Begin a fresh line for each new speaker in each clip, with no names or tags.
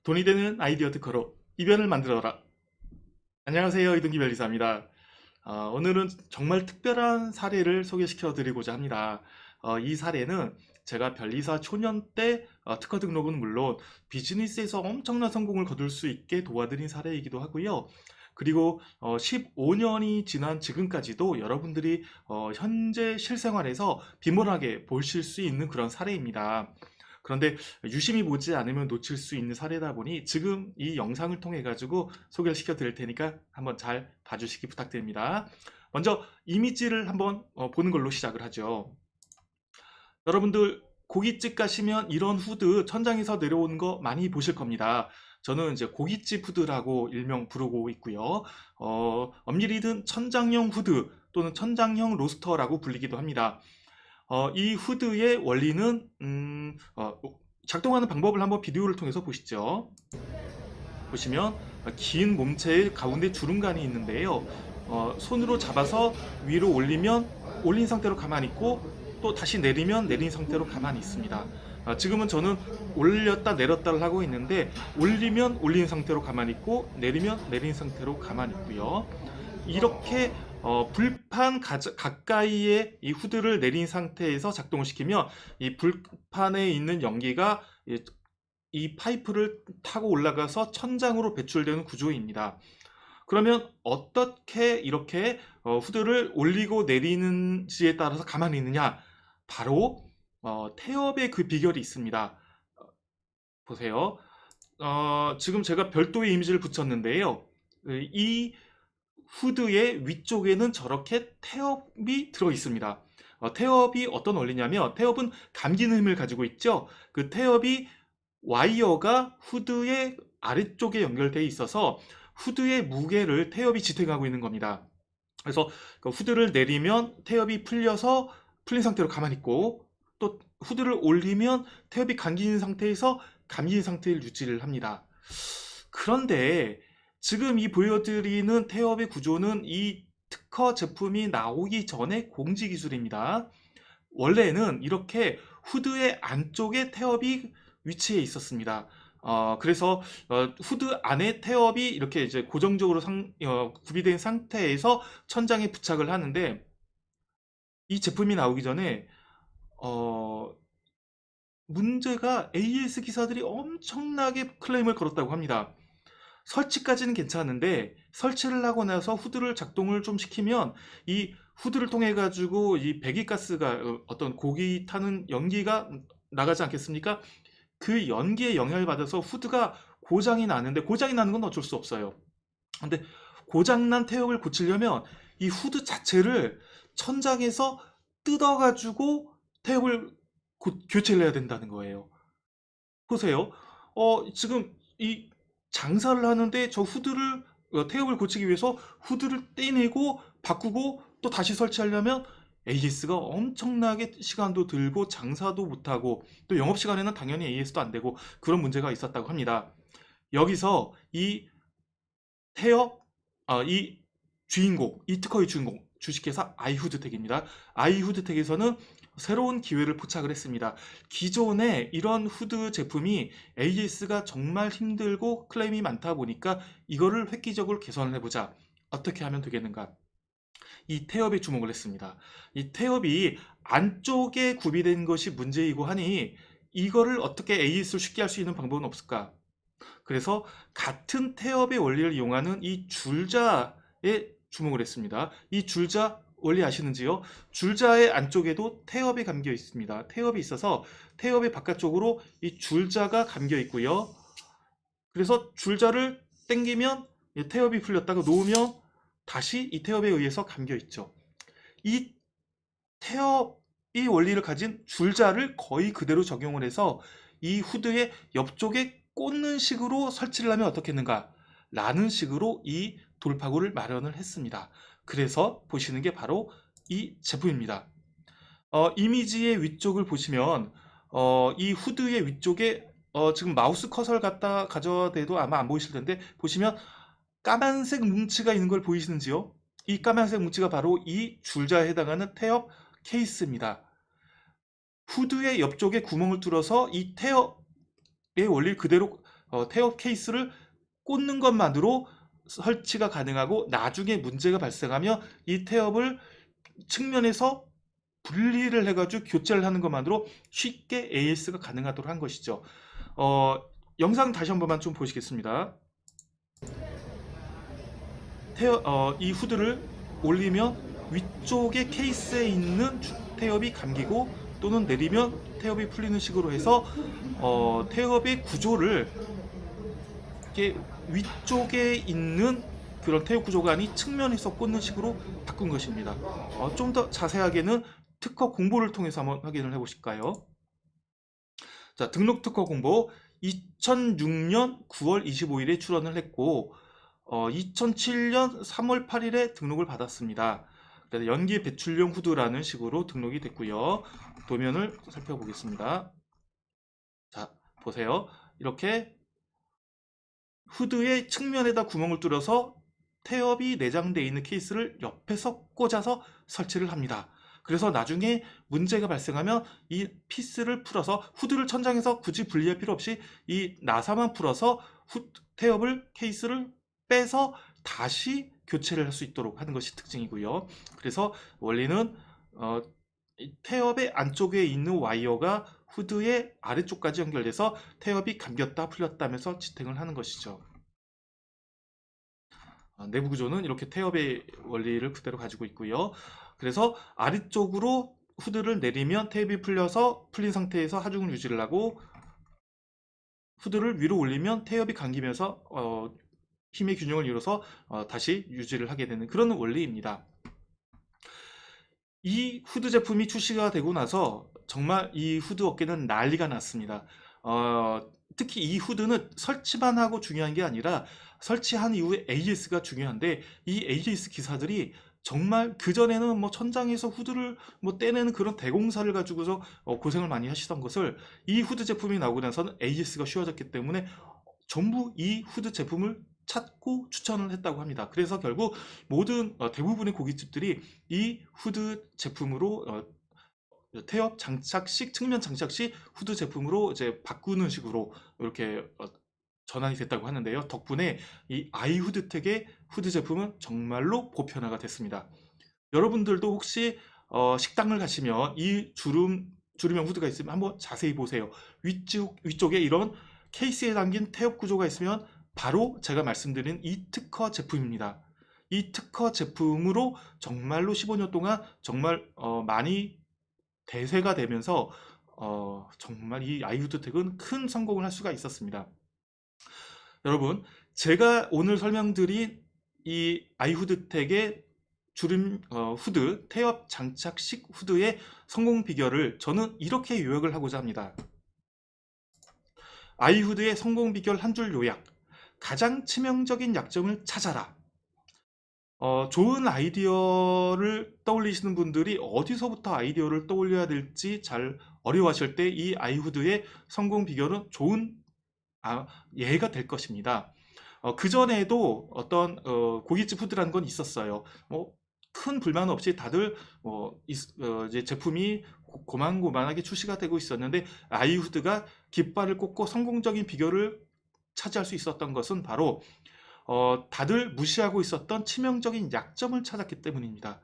돈이 되는 아이디어 특허로 이변을 만들어라. 안녕하세요, 이동기 변리사입니다. 오늘은 정말 특별한 사례를 소개시켜 드리고자 합니다. 이 사례는 제가 변리사 초년 때 특허 등록은 물론 비즈니스에서 엄청난 성공을 거둘 수 있게 도와드린 사례이기도 하고요. 그리고 15년이 지난 지금까지도 여러분들이 현재 실생활에서 비문하게 보실 수 있는 그런 사례입니다. 그런데 유심히 보지 않으면 놓칠 수 있는 사례다 보니 지금 이 영상을 통해 가지고 소개를 시켜 드릴 테니까 한번 잘 봐주시기 부탁드립니다. 먼저 이미지를 한번 보는 걸로 시작을 하죠. 여러분들 고깃집 가시면 이런 후드 천장에서 내려오는 거 많이 보실 겁니다. 저는 이제 고깃집 후드라고 일명 부르고 있고요. 엄밀히 든 천장형 후드 또는 천장형 로스터라고 불리기도 합니다. 이 후드의 원리는 작동하는 방법을 한번 비디오를 통해서 보시죠. 보시면 긴 몸체의 가운데 주름관이 있는데요. 손으로 잡아서 위로 올리면 올린 상태로 가만히 있고 또 다시 내리면 내린 상태로 가만히 있습니다. 지금은 저는 올렸다 내렸다를 하고 있는데 올리면 올린 상태로 가만히 있고 내리면 내린 상태로 가만히 있고요. 이렇게 불판 가까이에 이 후드를 내린 상태에서 작동을 시키면 이 불판에 있는 연기가 이 파이프를 타고 올라가서 천장으로 배출되는 구조입니다. 그러면 어떻게 이렇게 후드를 올리고 내리는지에 따라서 가만히 있느냐? 바로 태엽의 그 비결이 있습니다. 보세요. 지금 제가 별도의 이미지를 붙였는데요. 이 후드의 위쪽에는 저렇게 태엽이 들어 있습니다. 태엽이 어떤 원리냐면 태엽은 감기는 힘을 가지고 있죠. 그 태엽이 와이어가 후드의 아래쪽에 연결되어 있어서 후드의 무게를 태엽이 지탱하고 있는 겁니다. 그래서 그 후드를 내리면 태엽이 풀려서 풀린 상태로 가만히 있고 또 후드를 올리면 태엽이 감긴 상태에서 감긴 상태를 유지를 합니다. 그런데 지금 이 보여드리는 태엽의 구조는 이 특허 제품이 나오기 전에 공지 기술입니다. 원래는 이렇게 후드의 안쪽에 태엽이 위치해 있었습니다. 그래서 후드 안에 태엽이 이렇게 이제 고정적으로 구비된 상태에서 천장에 부착을 하는데 이 제품이 나오기 전에 어, 문제가 AS 기사들이 엄청나게 클레임을 걸었다고 합니다. 설치까지는 괜찮은데 설치를 하고 나서 후드를 작동을 좀 시키면 이 후드를 통해 가지고 이 배기가스가 어떤 고기 타는 연기가 나가지 않겠습니까? 그 연기에 영향을 받아서 후드가 고장이 나는데 고장이 나는 건 어쩔 수 없어요. 근데 고장난 태엽을 고치려면 이 후드 자체를 천장에서 뜯어가지고 태엽을 교체를 해야 된다는 거예요. 보세요. 지금 이 장사를 하는데 저 후드를 태엽을 고치기 위해서 후드를 떼내고 바꾸고 또 다시 설치하려면 AS가 엄청나게 시간도 들고 장사도 못하고 또 영업시간에는 당연히 AS도 안 되고 그런 문제가 있었다고 합니다. 여기서 이 태엽, 이 주인공, 이 특허의 주인공, 주식회사 아이후드텍입니다. 아이후드텍에서는 새로운 기회를 포착을 했습니다. 기존에 이런 후드 제품이 AS가 정말 힘들고 클레임이 많다 보니까 이거를 획기적으로 개선을 해보자. 어떻게 하면 되겠는가? 이 태엽에 주목을 했습니다. 이 태엽이 안쪽에 구비된 것이 문제이고 하니 이거를 어떻게 AS를 쉽게 할 수 있는 방법은 없을까? 그래서 같은 태엽의 원리를 이용하는 이 줄자에 주목을 했습니다. 이 줄자 원리 아시는지요? 줄자의 안쪽에도 태엽이 감겨 있습니다. 태엽이 있어서 태엽의 바깥쪽으로 이 줄자가 감겨 있고요. 그래서 줄자를 당기면 태엽이 풀렸다가 놓으면 다시 이 태엽에 의해서 감겨 있죠. 이 태엽이 원리를 가진 줄자를 거의 그대로 적용을 해서 이 후드의 옆쪽에 꽂는 식으로 설치를 하면 어떻겠는가 라는 식으로 이 돌파구를 마련을 했습니다. 그래서 보시는 게 바로 이 제품입니다. 이미지의 위쪽을 보시면 이 후드의 위쪽에 지금 마우스 커서를 갖다 가져대도 아마 안 보이실 텐데 보시면 까만색 뭉치가 있는 걸 보이시는지요? 이 까만색 뭉치가 바로 이 줄자에 해당하는 태엽 케이스입니다. 후드의 옆쪽에 구멍을 뚫어서 이 태엽의 원리를 그대로 태엽 케이스를 꽂는 것만으로 설치가 가능하고, 나중에 문제가 발생하면 이 태엽을 측면에서 분리를 해가지고 교체를 하는 것만으로 쉽게 AS가 가능하도록 한 것이죠. 어, 영상 다시 한 번만 좀 보시겠습니다. 이 후드를 올리면 위쪽에 케이스에 있는 태엽이 감기고, 또는 내리면 태엽이 풀리는 식으로 해서 태엽의 구조를 이렇게 위쪽에 있는 그런 태엽 구조가 아닌 측면에서 꽂는 식으로 바꾼 것입니다. 좀 더 자세하게는 특허 공보를 통해서 한번 확인을 해 보실까요? 자, 등록 특허 공보 2006년 9월 25일에 출원을 했고, 2007년 3월 8일에 등록을 받았습니다. 그래서 연기 배출용 후드라는 식으로 등록이 됐고요. 도면을 살펴보겠습니다. 자, 보세요. 이렇게 후드의 측면에다 구멍을 뚫어서 태엽이 내장되어 있는 케이스를 옆에서 꽂아서 설치를 합니다. 그래서 나중에 문제가 발생하면 이 피스를 풀어서, 후드를 천장에서 굳이 분리할 필요 없이 이 나사만 풀어서 태엽을, 케이스를 빼서 다시 교체를 할 수 있도록 하는 것이 특징이고요. 그래서 원리는 태엽의 안쪽에 있는 와이어가 후드의 아래쪽까지 연결돼서 태엽이 감겼다 풀렸다 하면서 지탱을 하는 것이죠. 내부 구조는 이렇게 태엽의 원리를 그대로 가지고 있고요. 그래서 아래쪽으로 후드를 내리면 태엽이 풀려서 풀린 상태에서 하중을 유지를 하고, 후드를 위로 올리면 태엽이 감기면서 힘의 균형을 이뤄서 다시 유지를 하게 되는 그런 원리입니다. 이 후드 제품이 출시가 되고 나서 정말 이 후드 업계는 난리가 났습니다. 특히 이 후드는 설치만 하고 중요한 게 아니라 설치한 이후에 AS가 중요한데, 이 AS 기사들이 정말 그전에는 뭐 천장에서 후드를 뭐 떼내는 그런 대공사를 가지고서 고생을 많이 하시던 것을, 이 후드 제품이 나오고 나서는 AS가 쉬워졌기 때문에 전부 이 후드 제품을 찾고 추천을 했다고 합니다. 그래서 결국 모든 대부분의 고깃집들이 이 후드 제품으로 태엽 장착식, 측면 장착식 후드 제품으로 이제 바꾸는 식으로 이렇게 전환이 됐다고 하는데요. 덕분에 이 아이후드텍의 후드 제품은 정말로 보편화가 됐습니다. 여러분들도 혹시 식당을 가시면 이 주름형 후드가 있으면 한번 자세히 보세요. 위쪽에 이런 케이스에 담긴 태엽 구조가 있으면 바로 제가 말씀드린 이 특허 제품입니다. 이 특허 제품으로 정말로 15년 동안 정말 많이 대세가 되면서 정말 이 아이후드텍은 큰 성공을 할 수가 있었습니다. 여러분, 제가 오늘 설명드린 이 아이후드텍의 주름 후드, 태엽 장착식 후드의 성공 비결을 저는 이렇게 요약을 하고자 합니다. 아이후드의 성공 비결 한 줄 요약. 가장 치명적인 약점을 찾아라. 좋은 아이디어를 떠올리시는 분들이 어디서부터 아이디어를 떠올려야 될지 잘 어려워하실 때 이 아이후드의 성공 비결은 좋은 예가 될 것입니다. 그전에도 어떤 고깃집 후드라는 건 있었어요. 큰 불만 없이 다들 이제 제품이 고만고만하게 출시가 되고 있었는데, 아이후드가 깃발을 꽂고 성공적인 비결을 차지할 수 있었던 것은 바로 다들 무시하고 있었던 치명적인 약점을 찾았기 때문입니다.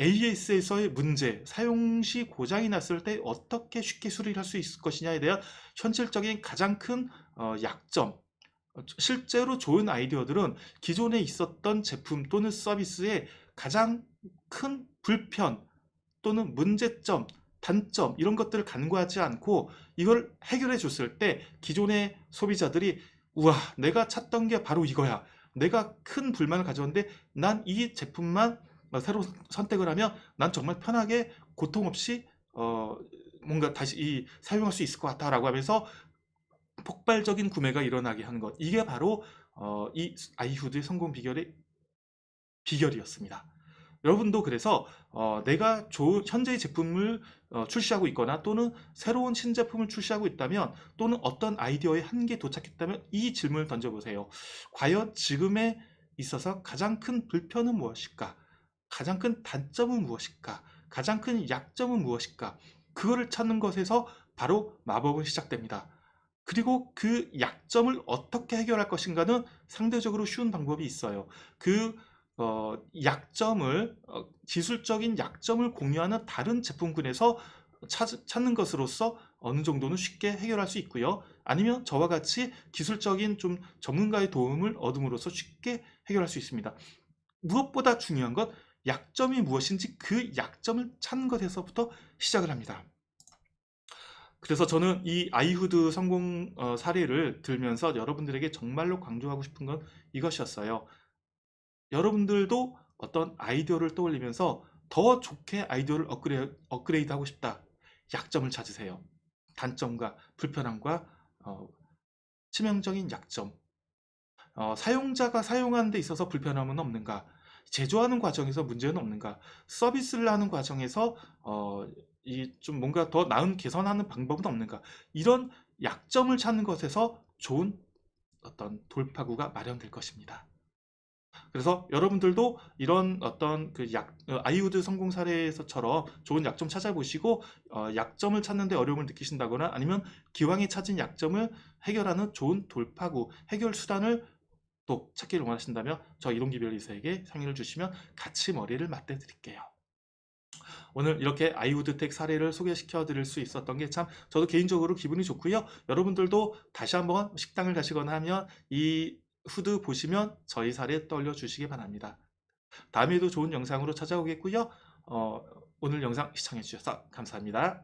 AS에서의 문제, 사용 시 고장이 났을 때 어떻게 쉽게 수리를 할 수 있을 것이냐에 대한 현실적인 가장 큰 약점, 실제로 좋은 아이디어들은 기존에 있었던 제품 또는 서비스의 가장 큰 불편 또는 문제점, 단점 이런 것들을 간과하지 않고 이걸 해결해 줬을 때 기존의 소비자들이, 우와, 내가 찾던 게 바로 이거야. 내가 큰 불만을 가져왔는데 난 이 제품만 새로 선택을 하면 난 정말 편하게 고통 없이 뭔가 다시 사용할 수 있을 것 같다라고 하면서 폭발적인 구매가 일어나게 하는 것, 이게 바로 이 아이후드의 성공 비결이었습니다. 여러분도 그래서 내가 현재의 제품을 출시하고 있거나 또는 새로운 신제품을 출시하고 있다면, 또는 어떤 아이디어에 한계에 도착했다면 이 질문을 던져보세요. 과연 지금에 있어서 가장 큰 불편은 무엇일까? 가장 큰 단점은 무엇일까? 가장 큰 약점은 무엇일까? 그거를 찾는 것에서 바로 마법은 시작됩니다. 그리고 그 약점을 어떻게 해결할 것인가는 상대적으로 쉬운 방법이 있어요. 그 약점을 기술적인 약점을 공유하는 다른 제품군에서 찾는 것으로서 어느 정도는 쉽게 해결할 수 있고요. 아니면 저와 같이 기술적인 좀 전문가의 도움을 얻음으로써 쉽게 해결할 수 있습니다. 무엇보다 중요한 것, 약점이 무엇인지 그 약점을 찾는 것에서부터 시작을 합니다. 그래서 저는 이 아이후드 성공 사례를 들면서 여러분들에게 정말로 강조하고 싶은 건 이것이었어요. 여러분들도 어떤 아이디어를 떠올리면서 더 좋게 아이디어를 업그레이드 하고 싶다. 약점을 찾으세요. 단점과 불편함과 어, 치명적인 약점. 사용자가 사용하는 데 있어서 불편함은 없는가? 제조하는 과정에서 문제는 없는가? 서비스를 하는 과정에서 이 좀 뭔가 더 나은 개선하는 방법은 없는가? 이런 약점을 찾는 것에서 좋은 어떤 돌파구가 마련될 것입니다. 그래서 여러분들도 이런 어떤 아이우드 성공 사례에서처럼 좋은 약점 찾아보시고 약점을 찾는데 어려움을 느끼신다거나 아니면 기왕에 찾은 약점을 해결하는 좋은 돌파구, 해결 수단을 또 찾기를 원하신다면 저 이동기 변리사에게 상의를 주시면 같이 머리를 맞대 드릴게요. 오늘 이렇게 아이우드텍 사례를 소개시켜 드릴 수 있었던 게 참 저도 개인적으로 기분이 좋고요. 여러분들도 다시 한번 식당을 가시거나 하면 이 후드 보시면 저희 사례 떠올려 주시기 바랍니다. 다음에도 좋은 영상으로 찾아오겠고요. 오늘 영상 시청해 주셔서 감사합니다.